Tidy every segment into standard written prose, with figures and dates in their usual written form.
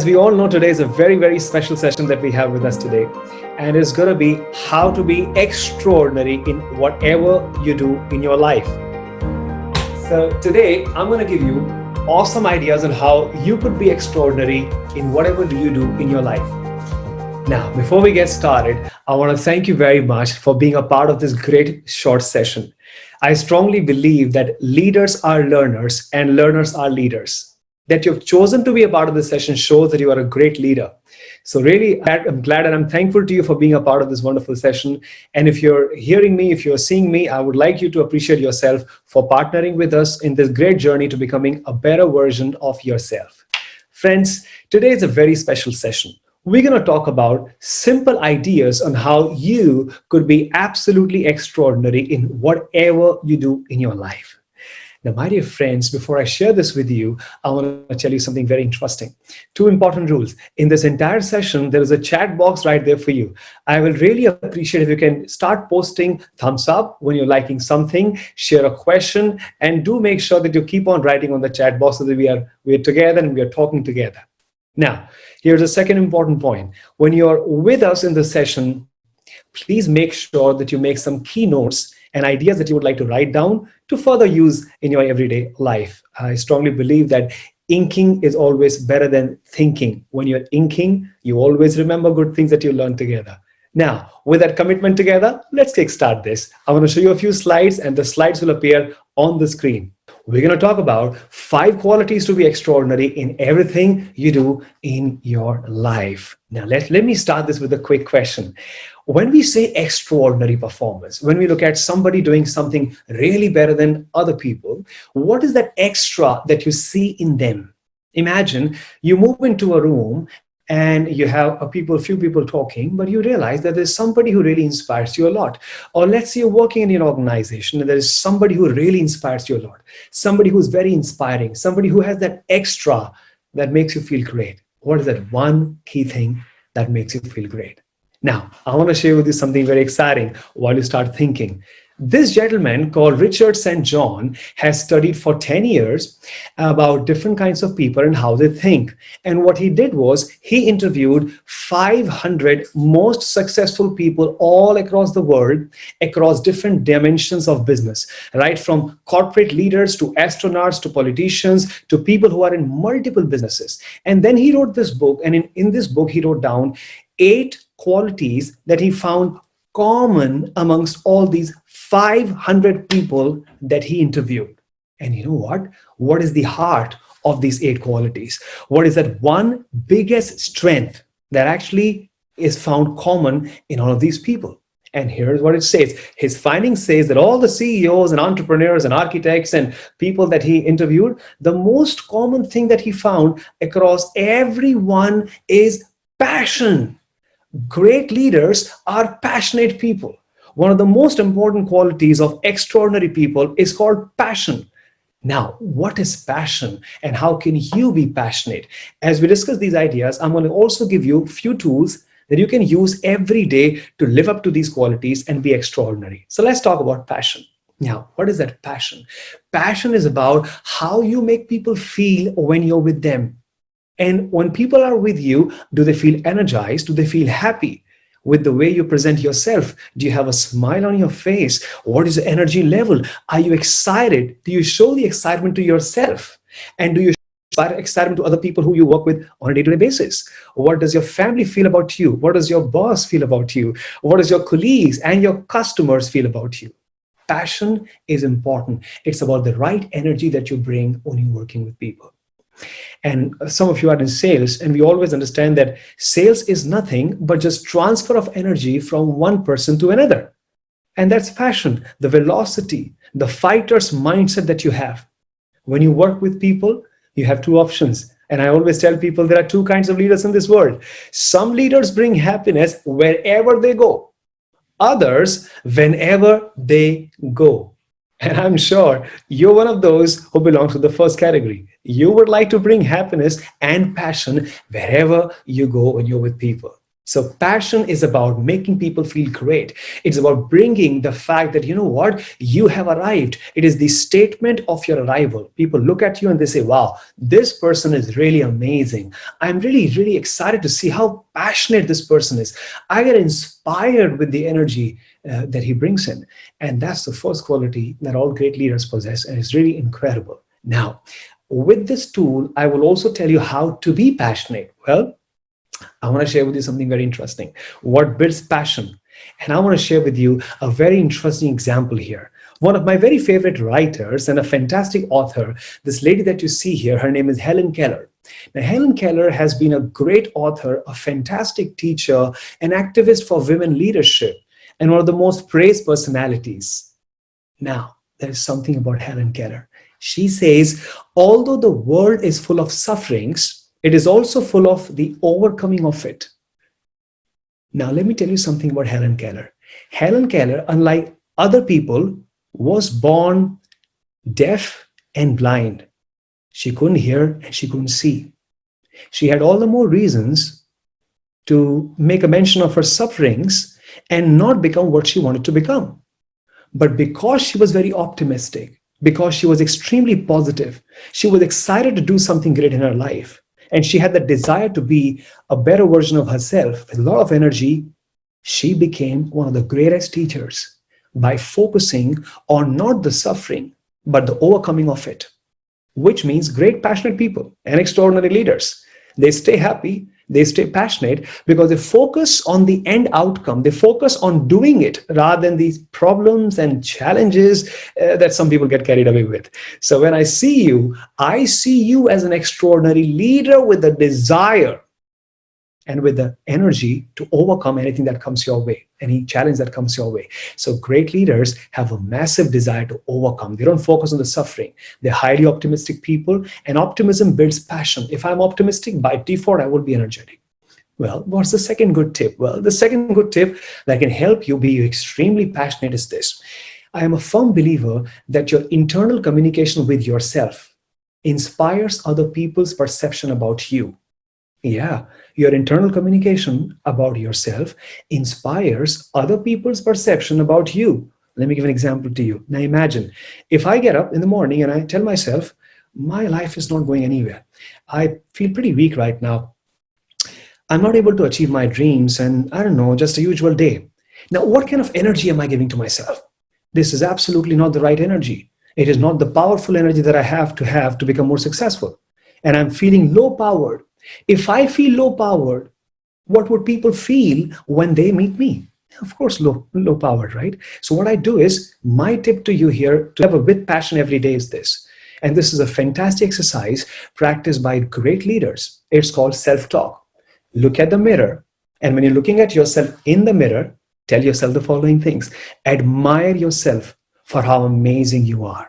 As we all know, today is a very, very special session that we have with us today. And it's going to be how to be extraordinary in whatever you do in your life. So, today I'm going to give you awesome ideas on how you could be extraordinary in whatever do you do in your life. Now, before we get started, I want to thank you very much for being a part of this great short session. I strongly believe that leaders are learners and learners are leaders. That you've chosen to be a part of this session shows that you are a great leader. So really, I'm glad and I'm thankful to you for being a part of this wonderful session. And if you're hearing me, if you're seeing me, I would like you to appreciate yourself for partnering with us in this great journey to becoming a better version of yourself. Friends, today is a very special session. We're going to talk about simple ideas on how you could be absolutely extraordinary in whatever you do in your life. Now, my dear friends, before I share this with you, I want to tell you something very interesting. Two important rules. In this entire session, there is a chat box right there for you. I will really appreciate if you can start posting thumbs up when you're liking something, share a question, and do make sure that you keep on writing on the chat box so that we are together and we are talking together. Now, here's a second important point. When you're with us in the session, please make sure that you make some key notes and ideas that you would like to write down to further use in your everyday life. I strongly believe that inking is always better than thinking. When you're inking, you always remember good things that you learned together. Now, with that commitment together, let's kickstart this. I want to show you a few slides and the slides will appear on the screen. We're going to talk about 5 qualities to be extraordinary in everything you do in your life. Now, let me start this with a quick question. When we say extraordinary performance, when we look at somebody doing something really better than other people, what is that extra that you see in them? Imagine you move into a room and you have few people talking, but you realize that there's somebody who really inspires you a lot. Or let's say you're working in an organization and there is somebody who really inspires you a lot. Somebody who's very inspiring, somebody who has that extra that makes you feel great. What is that one key thing that makes you feel great? Now, I want to share with you something very exciting while you start thinking. This gentleman called Richard St. John has studied for 10 years about different kinds of people and how they think. And what he did was he interviewed 500 most successful people all across the world, across different dimensions of business, right? From corporate leaders to astronauts to politicians to people who are in multiple businesses. And then he wrote this book. And in this book, he wrote down 8 qualities that he found common amongst all these 500 people that he interviewed. And you know what? What is the heart of these 8 qualities? What is that one biggest strength that actually is found common in all of these people? And here's what it says. His findings says that all the CEOs and entrepreneurs and architects and people that he interviewed, the most common thing that he found across everyone is passion. Great leaders are passionate people. One of the most important qualities of extraordinary people is called passion. Now, what is passion and how can you be passionate? As we discuss these ideas, I'm going to also give you a few tools that you can use every day to live up to these qualities and be extraordinary. So let's talk about passion. Now, what is that passion? Passion is about how you make people feel when you're with them. And when people are with you, do they feel energized? Do they feel happy with the way you present yourself? Do you have a smile on your face? What is the energy level? Are you excited? Do you show the excitement to yourself? And do you show excitement to other people who you work with on a day-to-day basis? What does your family feel about you? What does your boss feel about you? What does your colleagues and your customers feel about you? Passion is important. It's about the right energy that you bring when you're working with people. And some of you are in sales, and we always understand that sales is nothing but just transfer of energy from one person to another. And that's passion, the velocity, the fighter's mindset that you have. When you work with people, you have 2 options. And I always tell people there are 2 kinds of leaders in this world. Some leaders bring happiness wherever they go. Others, whenever they go. And I'm sure you're one of those who belongs to the first category. You would like to bring happiness and passion wherever you go when you're with people. So passion is about making people feel great. It's about bringing the fact that, you know what, you have arrived. It is the statement of your arrival. People look at you and they say, wow, this person is really amazing. I'm really, really excited to see how passionate this person is. I get inspired with the energy that he brings in. And that's the first quality that all great leaders possess. And it's really incredible. Now, with this tool, I will also tell you how to be passionate. Well, I want to share with you something very interesting. What builds passion? And I want to share with you a very interesting example here. One of my very favorite writers and a fantastic author, this lady that you see here, her name is Helen Keller. Now, Helen Keller has been a great author, a fantastic teacher, an activist for women leadership, and one of the most praised personalities. Now, there is something about Helen Keller. She says, although the world is full of sufferings, it is also full of the overcoming of it. Now, let me tell you something about Helen Keller. Helen Keller, unlike other people, was born deaf and blind. She couldn't hear and she couldn't see. She had all the more reasons to make a mention of her sufferings and not become what she wanted to become. But because she was very optimistic, because she was extremely positive, she was excited to do something great in her life, and she had the desire to be a better version of herself with a lot of energy, she became one of the greatest teachers by focusing on not the suffering, but the overcoming of it, which means great passionate people and extraordinary leaders. They stay happy, they stay passionate because they focus on the end outcome. They focus on doing it rather than these problems and challenges that some people get carried away with. So when I see you as an extraordinary leader with a desire and with the energy to overcome anything that comes your way, any challenge that comes your way. So great leaders have a massive desire to overcome. They don't focus on the suffering. They're highly optimistic people, and optimism builds passion. If I'm optimistic, by default, I will be energetic. Well, what's the second good tip? Well, the second good tip that can help you be extremely passionate is this. I am a firm believer that your internal communication with yourself inspires other people's perception about you. Yeah, your internal communication about yourself inspires other people's perception about you. Let me give an example to you. Now imagine if I get up in the morning and I tell myself, my life is not going anywhere. I feel pretty weak right now. I'm not able to achieve my dreams, and I don't know, just a usual day. Now, what kind of energy am I giving to myself? This is absolutely not the right energy. It is not the powerful energy that I have to become more successful. And I'm feeling low powered. If I feel low powered, what would people feel when they meet me? Of course, low powered, right? So what I do is, my tip to you here to have a with passion every day is this. And this is a fantastic exercise practiced by great leaders. It's called self-talk. Look at the mirror. And when you're looking at yourself in the mirror, tell yourself the following things. Admire yourself for how amazing you are.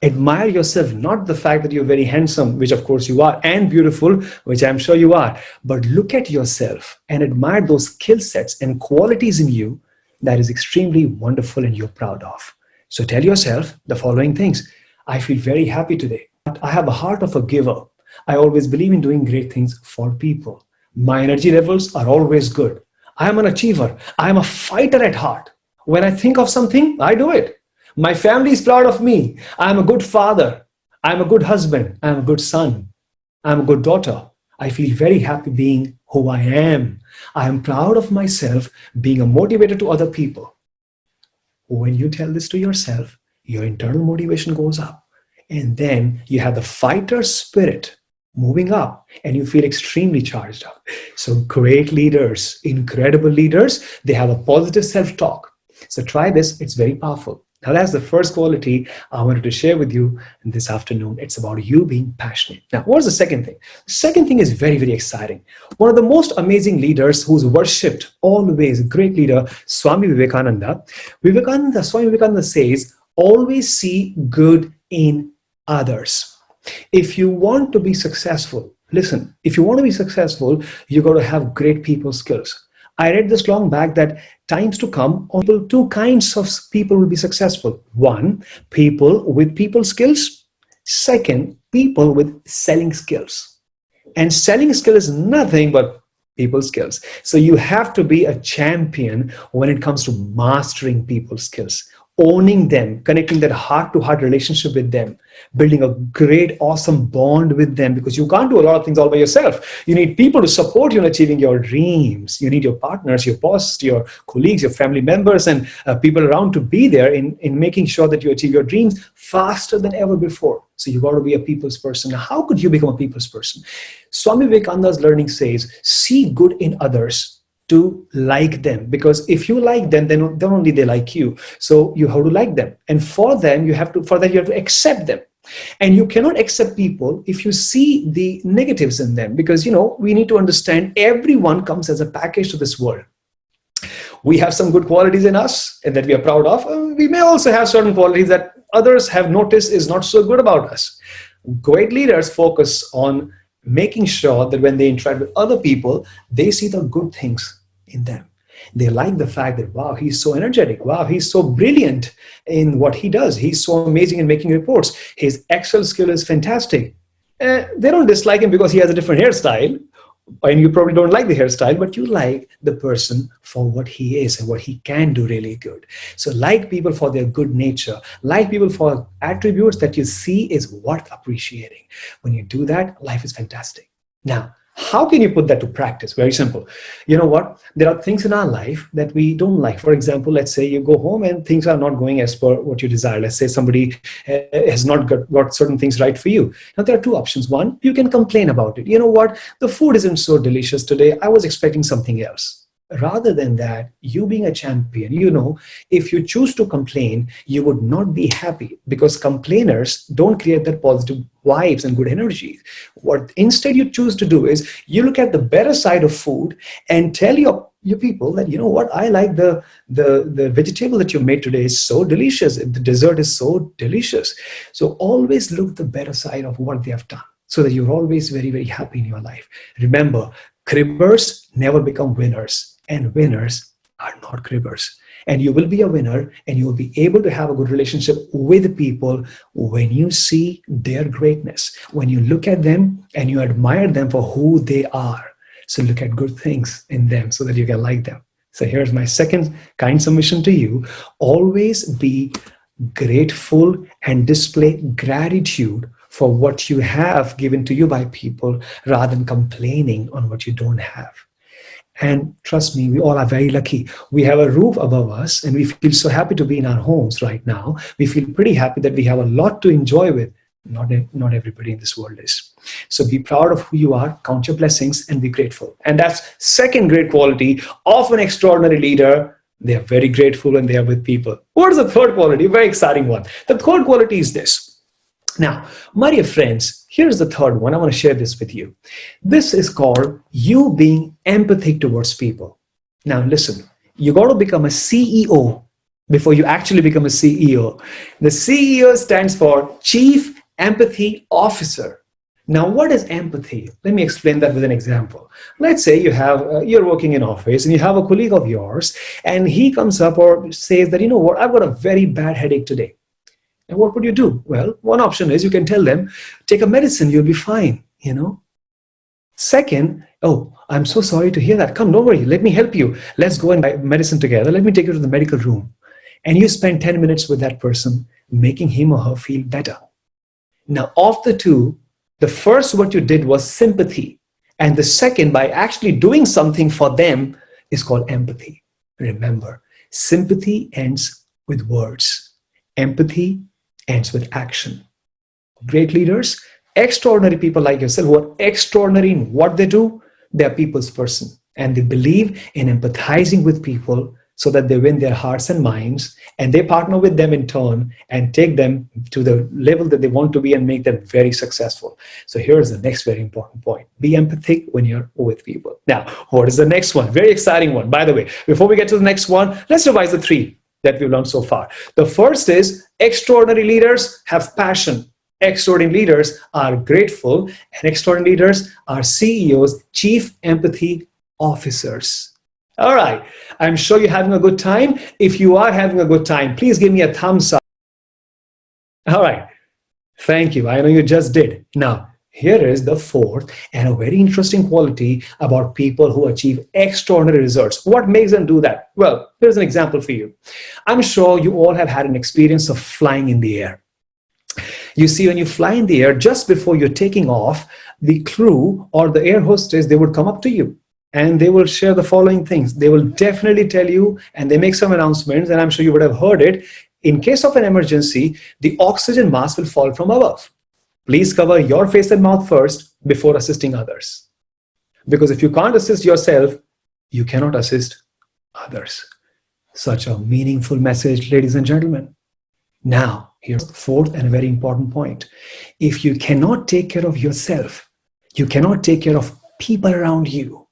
Admire yourself, not the fact that you're very handsome, which of course you are, and beautiful, which I'm sure you are, but look at yourself and admire those skill sets and qualities in you that is extremely wonderful and you're proud of. So tell yourself the following things. I feel very happy today. I have a heart of a giver. I always believe in doing great things for people. My energy levels are always good. I am an achiever. I am a fighter at heart. When I think of something, I do it. My family is proud of me. I'm a good father. I'm a good husband. I'm a good son. I'm a good daughter. I feel very happy being who I am. I am proud of myself being a motivator to other people. When you tell this to yourself, your internal motivation goes up. And then you have the fighter spirit moving up and you feel extremely charged up. So great leaders, incredible leaders, they have a positive self-talk. So try this. It's very powerful. Now, that's the first quality I wanted to share with you this afternoon. It's about you being passionate. Now, what's the second thing? The second thing is very, very exciting. One of the most amazing leaders who's worshipped always, great leader, Swami Vivekananda. Swami Vivekananda says, always see good in others. If you want to be successful, listen, if you want to be successful, you got to have great people skills. I read this long back that times to come, two kinds of people will be successful. One, people with people skills. Second, people with selling skills. And selling skill is nothing but people skills. So you have to be a champion when it comes to mastering people skills, owning them, connecting that heart to heart relationship with them, building a great, awesome bond with them, because you can't do a lot of things all by yourself. You need people to support you in achieving your dreams. You need your partners, your boss, your colleagues, your family members, and people around to be there in making sure that you achieve your dreams faster than ever before. So you got to be a people's person. Now, how could you become a people's person? Swami Vivekananda's learning says, see good in others to like them, because if you like them, then only they like you. So you have to like them, and for them you have to, for that you have to accept them. And you cannot accept people if you see the negatives in them, because we need to understand everyone comes as a package to this world. We have some good qualities in us and that we are proud of. We may also have certain qualities that others have noticed is not so good about us. Great leaders focus on making sure that when they interact with other people, they see the good things in them. They like the fact that, wow, he's so energetic. Wow, he's so brilliant in what he does. He's so amazing in making reports. His Excel skill is fantastic. They don't dislike him because he has a different hairstyle, and you probably don't like the hairstyle, but you like the person for what he is and what he can do really good. So like people for their good nature, like people for attributes that you see is worth appreciating. When you do that, life is fantastic. Now, how can you put that to practice? Very simple. You know what? There are things in our life that we don't like. For example, let's say you go home and things are not going as per what you desire. Let's say somebody has not got certain things right for you. Now, there are two options. One, you can complain about it. You know what? The food isn't so delicious today. I was expecting something else. Rather than that, you being a champion, if you choose to complain, you would not be happy, because complainers don't create that positive vibes and good energy. What instead you choose to do is you look at the better side of food and tell your people that, you know what, I like the vegetable that you made today is so delicious. The dessert is so delicious. So always look the better side of what they have done, so that you're always very, very happy in your life. Remember, cribbers never become winners, and winners are not cribbers. And you will be a winner, and you will be able to have a good relationship with people when you see their greatness, when you look at them and you admire them for who they are. So look at good things in them so that you can like them. So here's my second kind submission to you. Always be grateful and display gratitude for what you have given to you by people, rather than complaining on what you don't have. And trust me, we all are very lucky. We have a roof above us, and we feel so happy to be in our homes right now. We feel pretty happy that we have a lot to enjoy with. Not everybody in this world is. So be proud of who you are, count your blessings, and be grateful. And that's second great quality of an extraordinary leader. They are very grateful when they are with people. What is the third quality? A very exciting one. The third quality is this. Now, my dear friends, here's the third one. I want to share this with you. This is called you being empathic towards people. Now, listen, you got to become a CEO before you actually become a CEO. The CEO stands for Chief Empathy Officer. Now, what is empathy? Let me explain that with an example. Let's say you're working in office and you have a colleague of yours, and he comes up or says that, you know what, I've got a very bad headache today. And what would you do? Well, one option is you can tell them, take a medicine, you'll be fine, Second, oh, I'm so sorry to hear that. Come, don't worry, let me help you. Let's go and buy medicine together. Let me take you to the medical room. And you spend 10 minutes with that person, making him or her feel better. Now, of the two, the first what you did was sympathy. And the second, by actually doing something for them, is called empathy. Remember, sympathy ends with words. Empathy ends with action. Great leaders, extraordinary people like yourself who are extraordinary in what they do, they're people's person. And they believe in empathizing with people so that they win their hearts and minds, and they partner with them in turn and take them to the level that they want to be and make them very successful. So here's the next very important point. Be empathic when you're with people. Now, what is the next one? Very exciting one. By the way, before we get to the next one, let's revise the three that we've learned so far. The first is extraordinary leaders have passion. Extraordinary leaders are grateful, and extraordinary leaders are CEOs, Chief Empathy Officers. All right, I'm sure you're having a good time. If you are having a good time, please give me a thumbs up. All right, thank you. I know you just did. Now, Here is the fourth and a very interesting quality about people who achieve extraordinary results. What makes them do that? Well, here's an example for you. I'm sure you all have had an experience of flying in the air. You see, when you fly in the air, just before you're taking off, the crew or the air hostess, they would come up to you and they will share the following things. They will definitely tell you, and they make some announcements, and I'm sure you would have heard it. In case of an emergency, the oxygen mask will fall from above. Please cover your face and mouth first before assisting others. Because if you can't assist yourself, you cannot assist others. Such a meaningful message, ladies and gentlemen. Now, here's the fourth and a very important point. If you cannot take care of yourself, you cannot take care of people around you.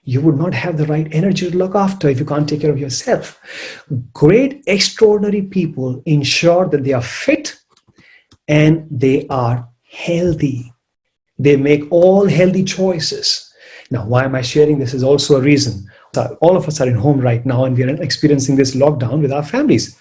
You would not have the right energy to look after if you can't take care of yourself. Great, extraordinary people ensure that they are fit and they are healthy. They make all healthy choices. Now, why am I sharing this is also a reason. All of us are in home right now and we are experiencing this lockdown with our families.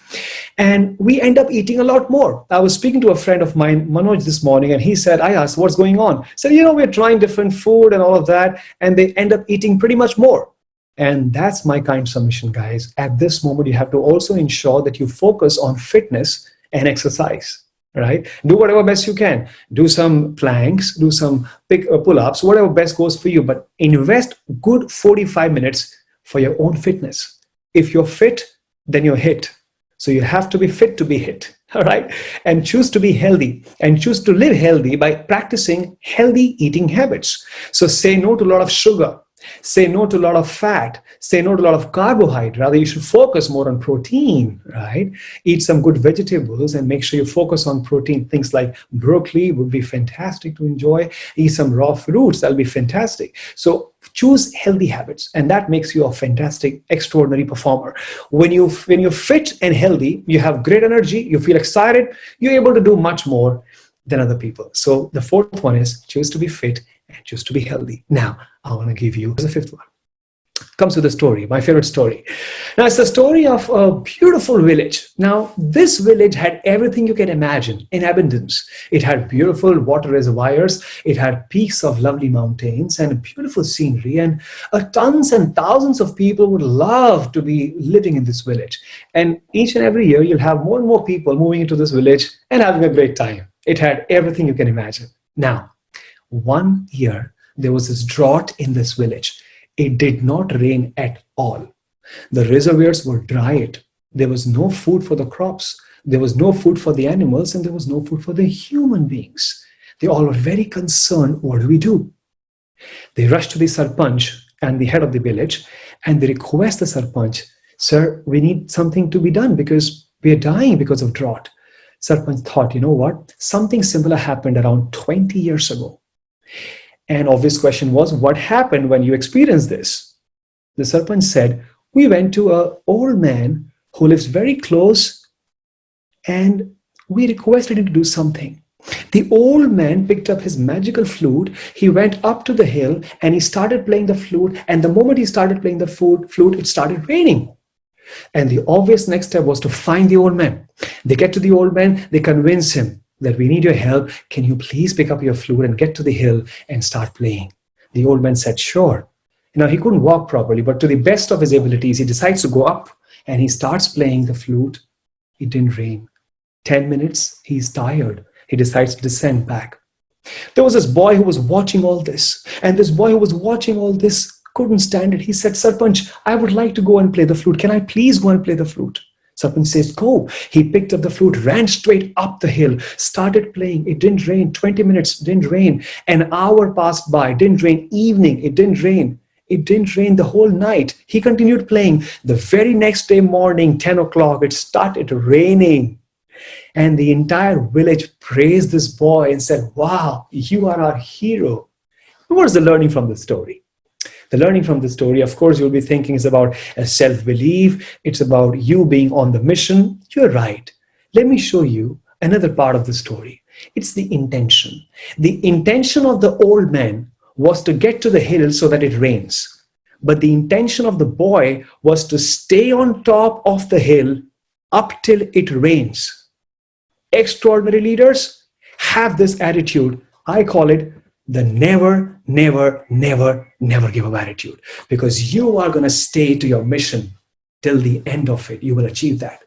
And we end up eating a lot more. I was speaking to a friend of mine, Manoj, this morning, and he said, I asked, what's going on? He said, we're trying different food and all of that, and they end up eating pretty much more. And that's my kind submission, guys. At this moment, you have to also ensure that you focus on fitness and exercise. Right? Do whatever best you can. Do some planks, do some pull-ups, whatever best goes for you. But invest good 45 minutes for your own fitness. If you're fit, then you're hit. So you have to be fit to be hit. All right? And choose to be healthy and choose to live healthy by practicing healthy eating habits. So say no to a lot of sugar. Say no to a lot of fat. Say no to a lot of carbohydrate. Rather, you should focus more on protein, right? Eat some good vegetables and make sure you focus on protein. Things like broccoli would be fantastic to enjoy. Eat some raw fruits. That'll be fantastic. So choose healthy habits, and that makes you a fantastic, extraordinary performer. When you're fit and healthy, you have great energy, you feel excited, you're able to do much more than other people. So the fourth one is choose to be fit and choose to be healthy. Now, I want to give you the fifth one. Comes with a story, my favorite story. Now, it's the story of a beautiful village. Now, this village had everything you can imagine in abundance. It had beautiful water reservoirs, it had peaks of lovely mountains and beautiful scenery, and tons and thousands of people would love to be living in this village. And each and every year, you'll have more and more people moving into this village and having a great time. It had everything you can imagine. Now, one year, there was this drought in this village. It did not rain at all. The reservoirs were dried. There was no food for the crops. There was no food for the animals, and there was no food for the human beings. They all were very concerned. What do we do? They rushed to the Sarpanch and the head of the village, and they request the Sarpanch, sir, we need something to be done because we are dying because of drought. Sarpanch thought, you know what? Something similar happened around 20 years ago. And obvious question was, what happened when you experienced this? The Sarpanch said, we went to an old man who lives very close and we requested him to do something. The old man picked up his magical flute. He went up to the hill and he started playing the flute. And the moment he started playing the flute, it started raining. And the obvious next step was to find the old man. They get to the old man, they convince him that we need your help. Can you please pick up your flute and get to the hill and start playing? The old man said, sure. Now, he couldn't walk properly, but to the best of his abilities, he decides to go up and he starts playing the flute. It didn't rain. 10 minutes, he's tired. He decides to descend back. There was this boy who was watching all this, and this boy who was watching all this couldn't stand it. He said, Sarpanch, I would like to go and play the flute. Can I please go and play the flute? Sarpanch says, go. He picked up the flute, ran straight up the hill, started playing. It didn't rain. 20 minutes, didn't rain. An hour passed by, didn't rain. Evening, it didn't rain. It didn't rain the whole night. He continued playing. The very next day morning, 10 o'clock, it started raining. And the entire village praised this boy and said, wow, you are our hero. What is the learning from the story? The learning from the story, of course, you'll be thinking is about self-belief. It's about you being on the mission. You're right. Let me show you another part of the story. It's the intention. The intention of the old man was to get to the hill so that it rains. But the intention of the boy was to stay on top of the hill up till it rains. Extraordinary leaders have this attitude. I call it the never, never, never, never give up attitude, because you are going to stay to your mission till the end of it. You will achieve that.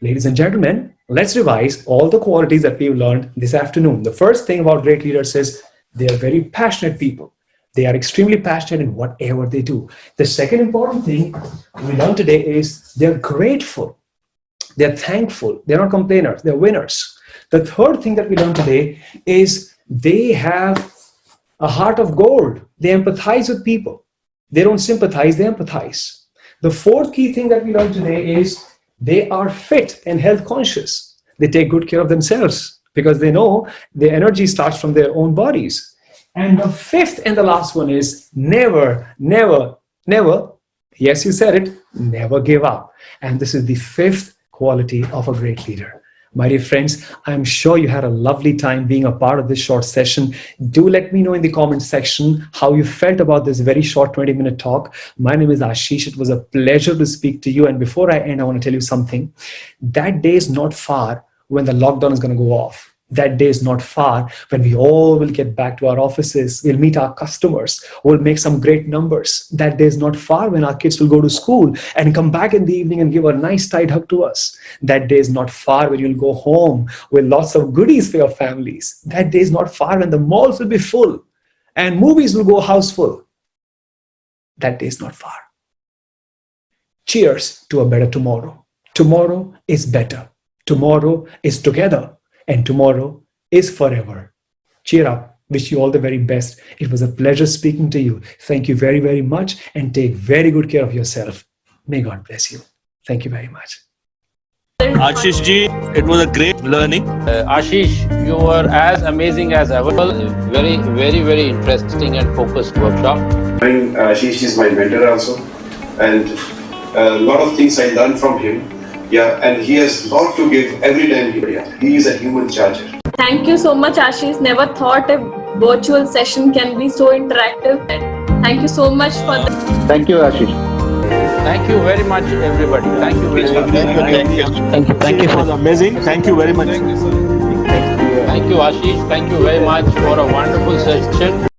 Ladies and gentlemen, let's revise all the qualities that we've learned this afternoon. The first thing about great leaders is they are very passionate people. They are extremely passionate in whatever they do. The second important thing we learned today is they're grateful. They're thankful. They're not complainers. They're winners. The third thing that we learned today is they have a heart of gold. They empathize with people. They don't sympathize, they empathize. The fourth key thing that we learned today is they are fit and health conscious. They take good care of themselves because they know their energy starts from their own bodies. And the fifth and the last one is never, never, never, yes, you said it, never give up. And this is the fifth quality of a great leader. My dear friends, I'm sure you had a lovely time being a part of this short session. Do let me know in the comment section how you felt about this very short 20-minute talk. My name is Ashish. It was a pleasure to speak to you. And before I end, I want to tell you something. That day is not far when the lockdown is going to go off. That day is not far when we all will get back to our offices. We'll meet our customers. We'll make some great numbers. That day is not far when our kids will go to school and come back in the evening and give a nice tight hug to us. That day is not far when you'll go home with lots of goodies for your families. That day is not far when the malls will be full and movies will go house full. That day is not far. Cheers to a better tomorrow. Tomorrow is better. Tomorrow is together. And tomorrow is forever. Cheer up. Wish you all the very best. It was a pleasure speaking to you. Thank you very, very much, and take very good care of yourself. May God bless you. Thank you very much. Ashish ji, it was a great learning. Ashish, you were as amazing as ever. Very, very, very interesting and focused workshop. And Ashish is my mentor also, and a lot of things I learned from him. Yeah, and he has a lot to give every time he is a human charger. Thank you so much, Ashish. Never thought a virtual session can be so interactive. Thank you so much for that. Thank you, Ashish. Thank you very much, everybody. Thank you very much. Thank you. It was amazing. Thank you very much. Thank you, Ashish. Thank you very much for a wonderful session.